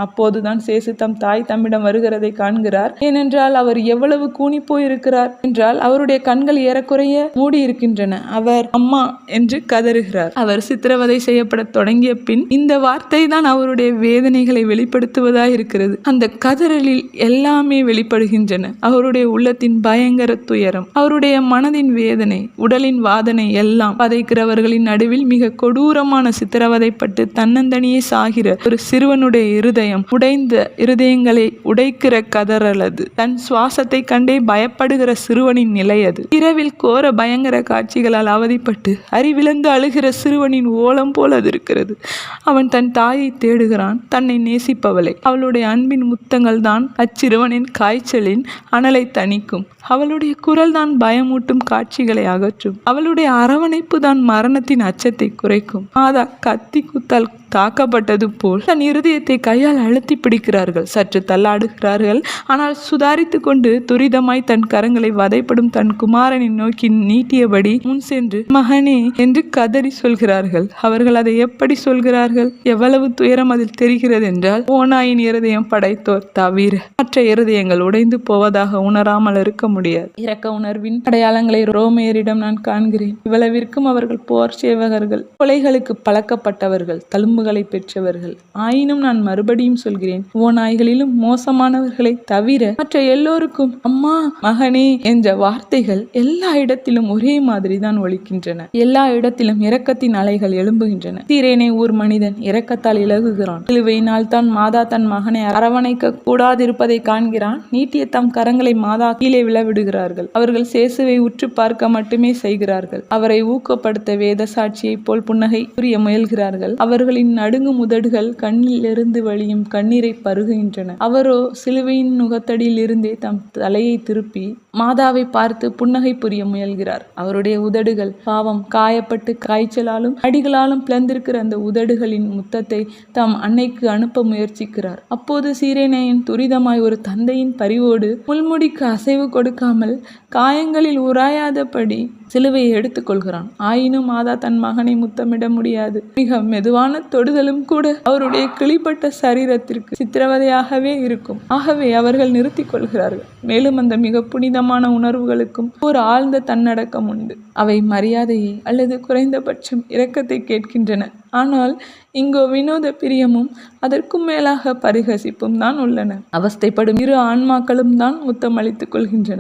அப்போதுதான் சேசு தம் தாய் தம்மிடம் வருகிறதை காண்கிறார். ஏனென்றால் அவர் எவ்வளவு கூனி போயிருக்கிறார் என்றால் அவருடைய கண்கள் ஏறக்குறைய மூடி இருக்கின்றன. அவர் அம்மா என்று கதறுகிறார். அவர் சித்திரவதை செய்யப்பட தொடங்கிய பின் இந்த வார்த்தை தான் அவருடைய வேதனைகளை வெளிப்படுத்துவதாய் இருக்கிறது. அந்த கதறலில் எல்லாமே வெளிப்படுகின்றன. அவருடைய உள்ளத்தின் பயங்கர துயரம், அவருடைய மனதின் வேதனை, உடலின் வாதனை எல்லாம் பதைக்கிறவர்களின் நடுவில் மிக கொடூரமான சித்திரவதைப்பட்டு தன்னந்தனியே சாகிற ஒரு சிறுவனுடைய இருதயம், உடைந்த இருதயங்களை உடைக்கிற கதறலது. தன் சுவாசத்தை கண்டே பயப்படுகிற சிறுவனின் நிலை அது. இரவில் கோர பயங்கர காட்சிகளால் அவதிப்பட்டு அறிவிழந்து அழுகிற சிறுவனின் ஓலம் போல் அது இருக்கிறது. அவன் தன் தாயை தேடுகிறான், தன்னை நேசிப்பவளை. அவளுடைய அன்பின் முத்தங்கள் தான் அச்சிறுவனின் காய்ச்சலின் அனலை தணிக்கும். அவளுடைய குரல் தான் பயமூட்டும் காட்சிகளை அகற்றும். அவளுடைய அரவணைப்பு தான் மரணத்தின் அச்சத்தை குறைக்கும். மாதா கத்தி குத்தால் தாக்கப்பட்டது போல் தன் இருதயத்தை கையால் அழுத்தி பிடிக்கிறார்கள். சற்று தள்ளாடுகிறார்கள். ஆனால் சுதாரித்து கொண்டு துரிதமாய் தன் கரங்களை வதைப்படும் தன் குமாரனை நோக்கி நீட்டியபடி முன் சென்று மகனே என்று கதறி சொல்கிறார்கள். அவர்கள் அதை எப்படி சொல்கிறார்கள்? எவ்வளவு துயரம் அதில் தெரிகிறது என்றால், ஓநாயின் இருதயம் படைத்தோர் தவிர மற்ற இருதயங்கள் உடைந்து போவதாக உணராமல் இருக்க முடியாது. இரக்க உணர்வின் அடையாளங்களை ரோமையரிடம் நான் காண்கிறேன். இவ்வளவிற்கும் அவர்கள் போர் சேவகர்கள், கொலைகளுக்கு பழக்கப்பட்டவர்கள், தழும்புகளை பெற்றவர்கள். ஆயினும் நான் மறுபடியும் சொல்கிறேன், ஓநாய்களிலும் மோசமானவர்களை தவிர மற்ற எல்லோருக்கும் அம்மா, மகனே என்ற வார்த்தைகள் எல்லா இடத்திலும் ஒரே மாதிரி தான் ஒலிக்கின்றன. எல்லா இடத்திலும் இரக்கத்தின் அலைகள் எழும்புகின்றன. சீரேனே ஊர் மனிதன் இரக்கத்தால் இலகுகிறான். சிலுவையினால் தான் மாதா தன் மகனை அரவணைக்க கூடாதிருப்பதை காண்கிறான். நீட்டிய தம் கரங்களை மாதா கீழே விழவிடுகிறார்கள். அவர்கள் சேசுவை உற்று பார்க்க மட்டுமே செய்கிறார்கள். அவரை ஊக்கப்படுத்த வேத சாட்சியை போல் புன்னகை புரிய முயல்கிறார்கள். அவர்களின் நடுங்கும் உதடுகள் கண்ணிலிருந்து வழியும் கண்ணீரை பருகுகின்றன. அவரோ சிலுவையின் நுகத்தடியில் இருந்தே தம் தலையை திருப்பி மாதாவை பார்த்து புன்னகை புரிய முயல்கிறார். அவருடைய உதடுகள் பாவம் காயப்பட்டு காய்ச்சலாலும் அடிகளாலும் பிளந்திருக்கிற அந்த உதடுகளின் முத்தத்தை தம் அன்னைக்கு அனுப்ப முயற்சிக்கிறார். அப்போது சீரேனையின் துரிதமாய் ஒரு தந்தையின் பரிவோடு முள்முடிக்கு அசைவு கொடுக்காமல் காயங்களில் உராயாதபடி சிலுவையை எடுத்துக்கொள்கிறான். ஆயினும் மாதா தன் மகனை முத்தமிட முடியாது. மிக மெதுவான தொடுதலும் கூட அவருடைய கிளிப்பட்ட சரீரத்திற்கு சித்திரவதையாகவே இருக்கும். ஆகவே அவர்கள் நிறுத்திக் கொள்கிறார்கள். மேலும் அந்த மிக புனிதமான உணர்வுகளுக்கும் ஒரு ஆழ்ந்த தன்னடக்கம் உண்டு. அவை மரியாதையை அல்லது குறைந்தபட்சம் இரக்கத்தை கேட்கின்றன. ஆனால் இங்கோ வினோத பிரியமும் அதற்கும் மேலாக பரிகசிப்பும் தான் உள்ளன. அவஸ்தைப்படும் இரு ஆன்மாக்களும் தான் முத்தம் அளித்துக் கொள்கின்றன.